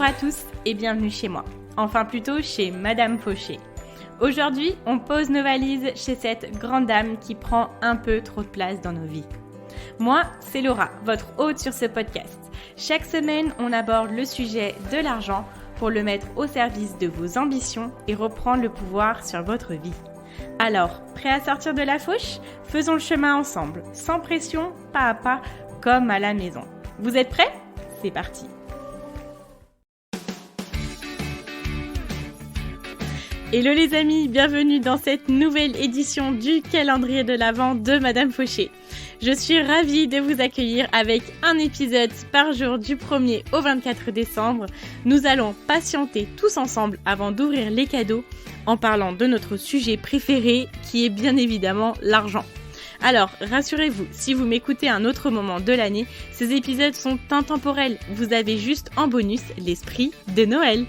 Bonjour à tous et bienvenue chez moi. Enfin plutôt chez Madame Fauché. Aujourd'hui, on pose nos valises chez cette grande dame qui prend un peu trop de place dans nos vies. Moi, c'est Laura, votre hôte sur ce podcast. Chaque semaine, on aborde le sujet de l'argent pour le mettre au service de vos ambitions et reprendre le pouvoir sur votre vie. Alors, prêt à sortir de la fauche ? Faisons le chemin ensemble, sans pression, pas à pas, comme à la maison. Vous êtes prêts ? C'est parti. Hello les amis, bienvenue dans cette nouvelle édition du calendrier de l'Avent de Madame Fauché. Je suis ravie de vous accueillir avec un épisode par jour du 1er au 24 décembre. Nous allons patienter tous ensemble avant d'ouvrir les cadeaux en parlant de notre sujet préféré qui est bien évidemment l'argent. Alors, rassurez-vous, si vous m'écoutez à un autre moment de l'année, ces épisodes sont intemporels. Vous avez juste en bonus l'esprit de Noël.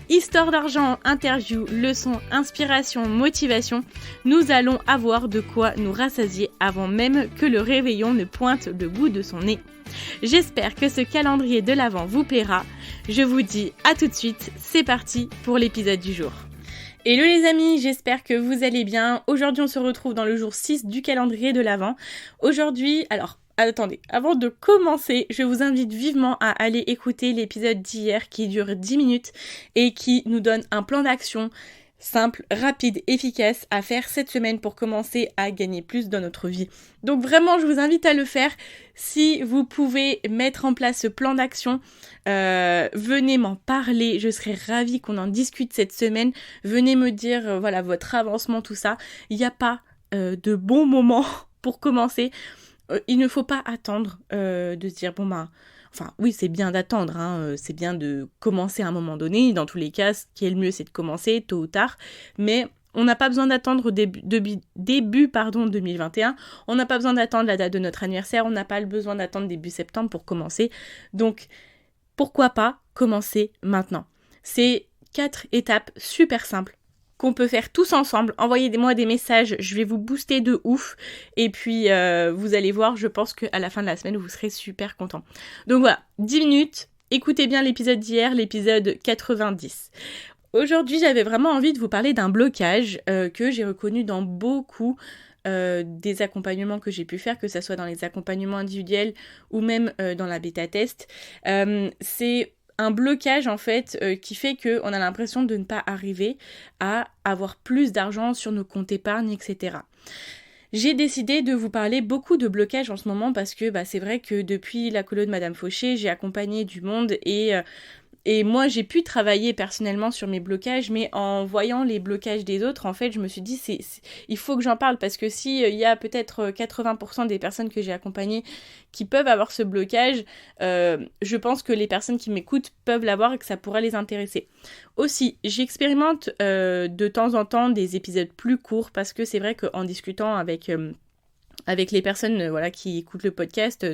Histoire d'argent, interview, leçons, inspiration, motivation, nous allons avoir de quoi nous rassasier avant même que le réveillon ne pointe le bout de son nez. J'espère que ce calendrier de l'Avent vous plaira. Je vous dis à tout de suite, c'est parti pour l'épisode du jour. Hello les amis, j'espère que vous allez bien. Aujourd'hui on se retrouve dans le jour 6 du calendrier de l'Avent. Aujourd'hui, attendez, avant de commencer, je vous invite vivement à aller écouter l'épisode d'hier qui dure 10 minutes et qui nous donne un plan d'action simple, rapide, efficace à faire cette semaine pour commencer à gagner plus dans notre vie. Donc vraiment, je vous invite à le faire. Si vous pouvez mettre en place ce plan d'action, venez m'en parler. Je serais ravie qu'on en discute cette semaine. Venez me dire votre avancement, tout ça. Il n'y a pas de bon moment pour commencer. Il ne faut pas attendre de se dire enfin oui, c'est bien d'attendre, c'est bien de commencer à un moment donné. Dans tous les cas, ce qui est le mieux, c'est de commencer tôt ou tard. Mais on n'a pas besoin d'attendre début 2021. On n'a pas besoin d'attendre la date de notre anniversaire. On n'a pas besoin d'attendre début septembre pour commencer. Donc, pourquoi pas commencer maintenant ? C'est 4 étapes super simples qu'on peut faire tous ensemble. Envoyez-moi des messages, je vais vous booster de ouf. Et puis, vous allez voir, je pense qu'à la fin de la semaine, vous serez super contents. Donc voilà, 10 minutes. Écoutez bien l'épisode d'hier, l'épisode 90. Aujourd'hui, j'avais vraiment envie de vous parler d'un blocage que j'ai reconnu dans beaucoup des accompagnements que j'ai pu faire, que ce soit dans les accompagnements individuels ou même dans la bêta-test. C'est un blocage en fait qui fait qu'on a l'impression de ne pas arriver à avoir plus d'argent sur nos comptes épargne, etc. J'ai décidé de vous parler beaucoup de blocages en ce moment parce que c'est vrai que depuis la colo de Madame Fauché, j'ai accompagné du monde et moi, j'ai pu travailler personnellement sur mes blocages, mais en voyant les blocages des autres, en fait, je me suis dit, il faut que j'en parle, parce que si il y a peut-être 80% des personnes que j'ai accompagnées qui peuvent avoir ce blocage, je pense que les personnes qui m'écoutent peuvent l'avoir et que ça pourrait les intéresser. Aussi, j'expérimente de temps en temps des épisodes plus courts, parce que c'est vrai qu'en discutant avec les personnes qui écoutent le podcast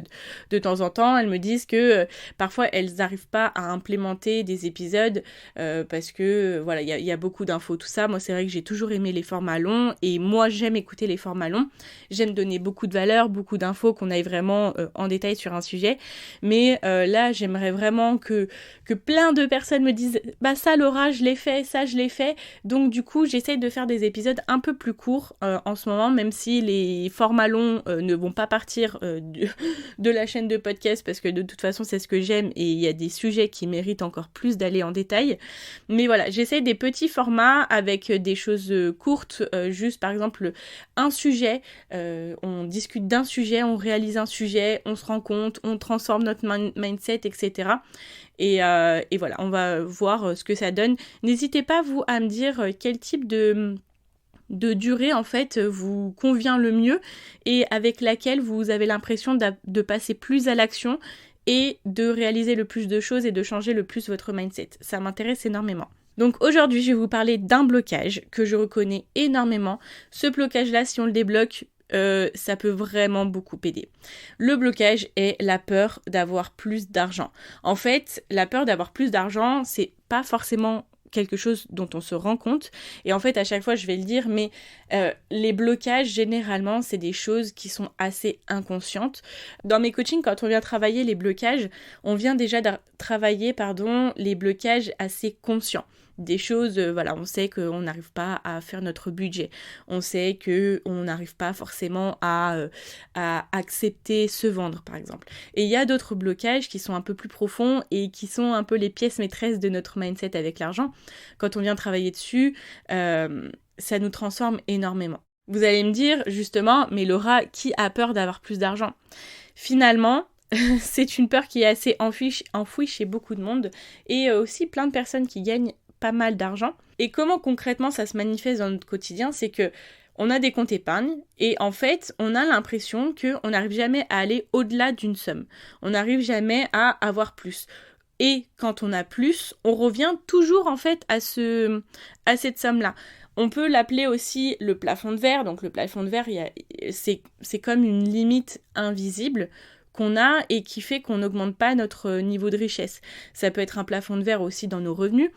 de temps en temps, elles me disent que parfois elles n'arrivent pas à implémenter des épisodes parce que il y a beaucoup d'infos, tout ça. Moi, c'est vrai que j'ai toujours aimé les formats longs et moi j'aime écouter les formats longs. J'aime donner beaucoup de valeur, beaucoup d'infos, qu'on aille vraiment en détail sur un sujet. Mais là, j'aimerais vraiment que plein de personnes me disent ça Laura, je l'ai fait, ça je l'ai fait. Donc du coup, j'essaye de faire des épisodes un peu plus courts en ce moment, même si les formats longs ne vont pas partir de la chaîne de podcast parce que de toute façon c'est ce que j'aime et il y a des sujets qui méritent encore plus d'aller en détail. Mais voilà, j'essaie des petits formats avec des choses courtes, juste par exemple un sujet, on discute d'un sujet, on réalise un sujet, on se rend compte, on transforme notre mindset, etc. Et voilà, on va voir ce que ça donne. N'hésitez pas vous à me dire quel type de durée en fait vous convient le mieux et avec laquelle vous avez l'impression de passer plus à l'action et de réaliser le plus de choses et de changer le plus votre mindset. Ça m'intéresse énormément. Donc aujourd'hui, je vais vous parler d'un blocage que je reconnais énormément. Ce blocage-là, si on le débloque, ça peut vraiment beaucoup aider. Le blocage est la peur d'avoir plus d'argent. En fait, la peur d'avoir plus d'argent, c'est pas forcément quelque chose dont on se rend compte. Et en fait, à chaque fois, je vais le dire, mais les blocages, généralement, c'est des choses qui sont assez inconscientes. Dans mes coachings, quand on vient travailler les blocages, on vient déjà travailler les blocages assez conscients. Des choses, on sait qu'on n'arrive pas à faire notre budget. On sait qu'on n'arrive pas forcément à accepter se vendre, par exemple. Et il y a d'autres blocages qui sont un peu plus profonds et qui sont un peu les pièces maîtresses de notre mindset avec l'argent. Quand on vient travailler dessus, ça nous transforme énormément. Vous allez me dire, justement, mais Laura, qui a peur d'avoir plus d'argent ? Finalement, c'est une peur qui est assez enfouie chez beaucoup de monde et aussi plein de personnes qui gagnent pas mal d'argent. Et comment concrètement ça se manifeste dans notre quotidien, c'est que on a des comptes épargne et en fait on a l'impression qu'on n'arrive jamais à aller au-delà d'une somme. On n'arrive jamais à avoir plus. Et quand on a plus, on revient toujours en fait à cette somme-là. On peut l'appeler aussi le plafond de verre. Donc le plafond de verre, c'est comme une limite invisible qu'on a et qui fait qu'on n'augmente pas notre niveau de richesse. Ça peut être un plafond de verre aussi dans nos revenus.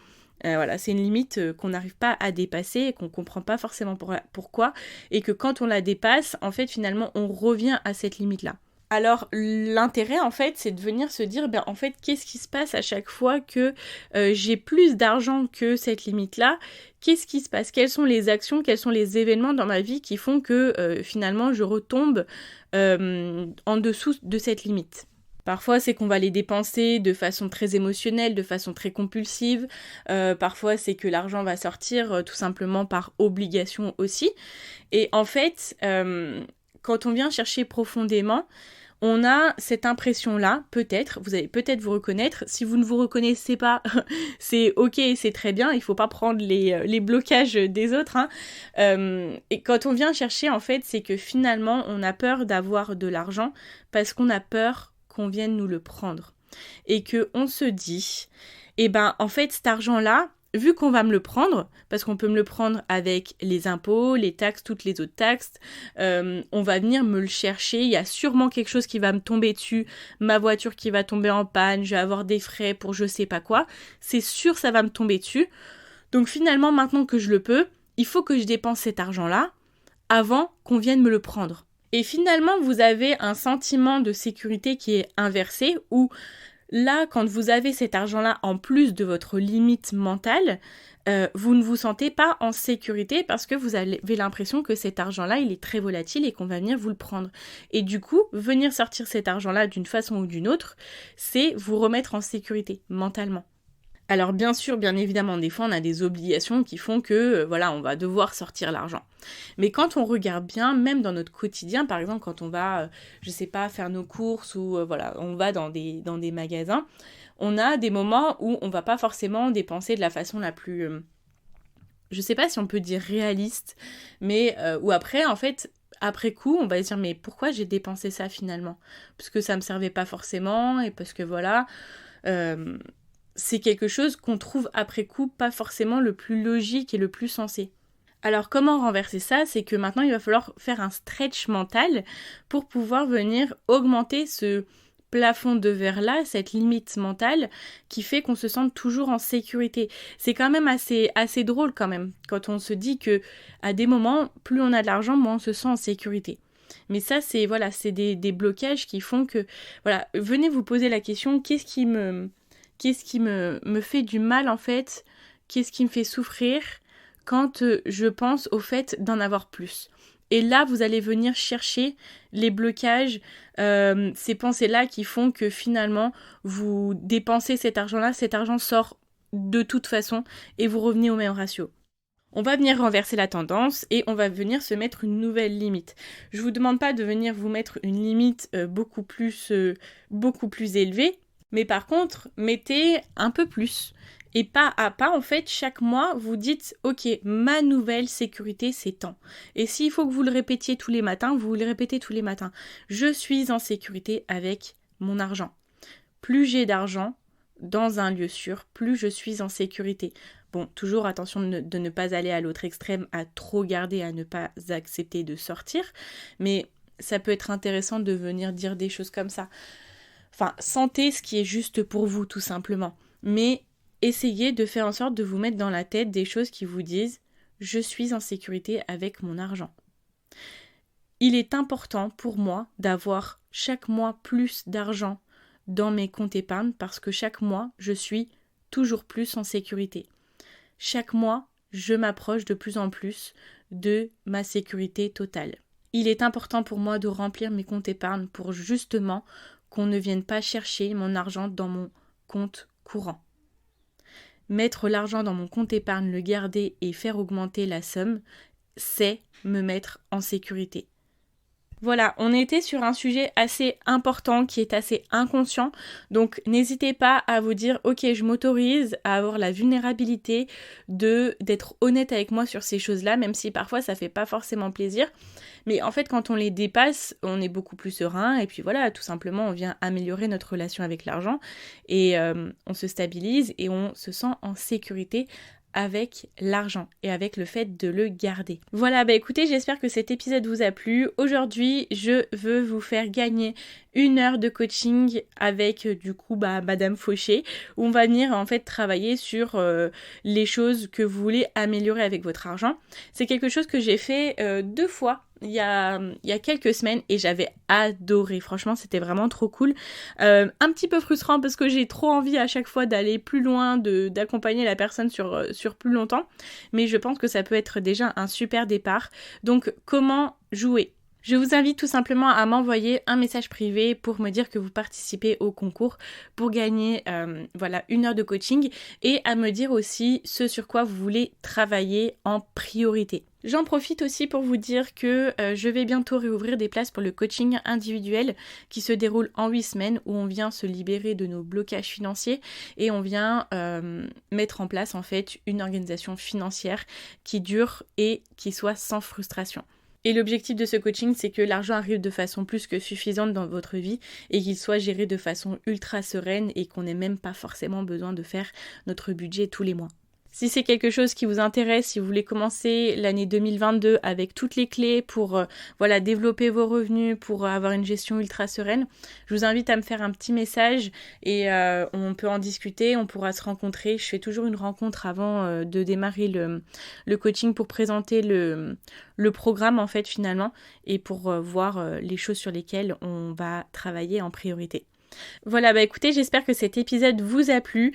C'est une limite qu'on n'arrive pas à dépasser et qu'on ne comprend pas forcément pourquoi, et que quand on la dépasse, en fait, finalement, on revient à cette limite-là. Alors, l'intérêt, en fait, c'est de venir se dire, en fait, qu'est-ce qui se passe à chaque fois que j'ai plus d'argent que cette limite-là ? Qu'est-ce qui se passe ? Quelles sont les actions, quels sont les événements dans ma vie qui font que, finalement, je retombe en dessous de cette limite ? Parfois, c'est qu'on va les dépenser de façon très émotionnelle, de façon très compulsive. Parfois, c'est que l'argent va sortir tout simplement par obligation aussi. Et en fait, quand on vient chercher profondément, on a cette impression-là, peut-être, vous allez peut-être vous reconnaître. Si vous ne vous reconnaissez pas, c'est ok, c'est très bien, il ne faut pas prendre les blocages des autres. Et quand on vient chercher, en fait, c'est que finalement, on a peur d'avoir de l'argent parce qu'on a peur qu'on vienne nous le prendre. Et qu'on se dit, en fait, cet argent-là, vu qu'on va me le prendre, parce qu'on peut me le prendre avec les impôts, les taxes, toutes les autres taxes, on va venir me le chercher, il y a sûrement quelque chose qui va me tomber dessus, ma voiture qui va tomber en panne, je vais avoir des frais pour je sais pas quoi, c'est sûr ça va me tomber dessus. Donc finalement, maintenant que je le peux, il faut que je dépense cet argent-là avant qu'on vienne me le prendre. Et finalement, vous avez un sentiment de sécurité qui est inversé, où là, quand vous avez cet argent-là en plus de votre limite mentale, vous ne vous sentez pas en sécurité parce que vous avez l'impression que cet argent-là, il est très volatile et qu'on va venir vous le prendre. Et du coup, venir sortir cet argent-là d'une façon ou d'une autre, c'est vous remettre en sécurité mentalement. Alors bien sûr, bien évidemment, des fois on a des obligations qui font que, on va devoir sortir l'argent. Mais quand on regarde bien, même dans notre quotidien, par exemple quand on va, faire nos courses ou on va dans des magasins, on a des moments où on va pas forcément dépenser de la façon la plus, je sais pas si on peut dire réaliste, mais où après, en fait, après coup, on va se dire mais pourquoi j'ai dépensé ça finalement ? Parce que ça me servait pas forcément et parce que c'est quelque chose qu'on trouve après coup pas forcément le plus logique et le plus sensé. Alors comment renverser ça ? C'est que maintenant il va falloir faire un stretch mental pour pouvoir venir augmenter ce plafond de verre là, cette limite mentale qui fait qu'on se sente toujours en sécurité. C'est quand même assez drôle quand même quand on se dit que à des moments, plus on a de l'argent, moins on se sent en sécurité. Mais ça c'est des blocages qui font que venez vous poser la question, qu'est-ce qui me fait du mal en fait ? Qu'est-ce qui me fait souffrir quand je pense au fait d'en avoir plus ? Et là, vous allez venir chercher les blocages, ces pensées-là qui font que finalement, vous dépensez cet argent-là, cet argent sort de toute façon et vous revenez au même ratio. On va venir renverser la tendance et on va venir se mettre une nouvelle limite. Je vous demande pas de venir vous mettre une limite beaucoup plus élevée, mais par contre, mettez un peu plus. Et pas à pas, en fait, chaque mois, vous dites « Ok, ma nouvelle sécurité, c'est tant ». Et s'il faut que vous le répétiez tous les matins, vous le répétez tous les matins. Je suis en sécurité avec mon argent. Plus j'ai d'argent dans un lieu sûr, plus je suis en sécurité. Bon, toujours attention de ne pas aller à l'autre extrême, à trop garder, à ne pas accepter de sortir. Mais ça peut être intéressant de venir dire des choses comme ça. Enfin, sentez ce qui est juste pour vous, tout simplement. Mais essayez de faire en sorte de vous mettre dans la tête des choses qui vous disent « je suis en sécurité avec mon argent ». Il est important pour moi d'avoir chaque mois plus d'argent dans mes comptes épargne parce que chaque mois, je suis toujours plus en sécurité. Chaque mois, je m'approche de plus en plus de ma sécurité totale. Il est important pour moi de remplir mes comptes épargne pour justement qu'on ne vienne pas chercher mon argent dans mon compte courant. Mettre l'argent dans mon compte épargne, le garder et faire augmenter la somme, c'est me mettre en sécurité. Voilà, on était sur un sujet assez important qui est assez inconscient, donc n'hésitez pas à vous dire ok, je m'autorise à avoir la vulnérabilité d'être honnête avec moi sur ces choses-là, même si parfois ça fait pas forcément plaisir, mais en fait quand on les dépasse, on est beaucoup plus serein et puis voilà, tout simplement on vient améliorer notre relation avec l'argent et on se stabilise et on se sent en sécurité avec l'argent et avec le fait de le garder. Voilà, écoutez, j'espère que cet épisode vous a plu. Aujourd'hui, je veux vous faire gagner 1 heure de coaching avec Madame Fauché, où on va venir en fait travailler sur les choses que vous voulez améliorer avec votre argent. C'est quelque chose que j'ai fait 2 fois il y a quelques semaines et j'avais adoré. Franchement, c'était vraiment trop cool. Un petit peu frustrant parce que j'ai trop envie à chaque fois d'aller plus loin, d'accompagner la personne sur plus longtemps. Mais je pense que ça peut être déjà un super départ. Donc, comment jouer ? Je vous invite tout simplement à m'envoyer un message privé pour me dire que vous participez au concours pour gagner 1 heure de coaching et à me dire aussi ce sur quoi vous voulez travailler en priorité. J'en profite aussi pour vous dire que je vais bientôt réouvrir des places pour le coaching individuel qui se déroule en 8 semaines où on vient se libérer de nos blocages financiers et on vient mettre en place en fait une organisation financière qui dure et qui soit sans frustration. Et l'objectif de ce coaching, c'est que l'argent arrive de façon plus que suffisante dans votre vie et qu'il soit géré de façon ultra sereine et qu'on n'ait même pas forcément besoin de faire notre budget tous les mois. Si c'est quelque chose qui vous intéresse, si vous voulez commencer l'année 2022 avec toutes les clés pour développer vos revenus, pour avoir une gestion ultra sereine, je vous invite à me faire un petit message et on peut en discuter, on pourra se rencontrer. Je fais toujours une rencontre avant de démarrer le coaching pour présenter le programme en fait finalement et pour voir les choses sur lesquelles on va travailler en priorité. Voilà, écoutez, j'espère que cet épisode vous a plu.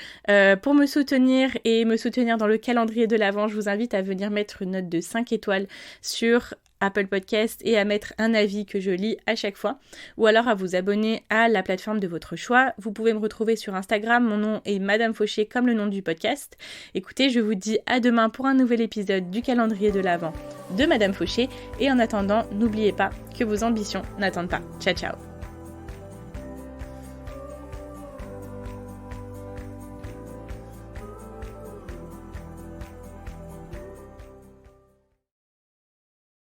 Pour me soutenir et me soutenir dans le calendrier de l'Avent, je vous invite à venir mettre une note de 5 étoiles sur Apple Podcast et à mettre un avis que je lis à chaque fois ou alors à vous abonner à la plateforme de votre choix. Vous pouvez me retrouver sur Instagram, mon nom est Madame Fauché comme le nom du podcast. Écoutez, je vous dis à demain pour un nouvel épisode du calendrier de l'Avent de Madame Fauché et en attendant, n'oubliez pas que vos ambitions n'attendent pas. Ciao ciao.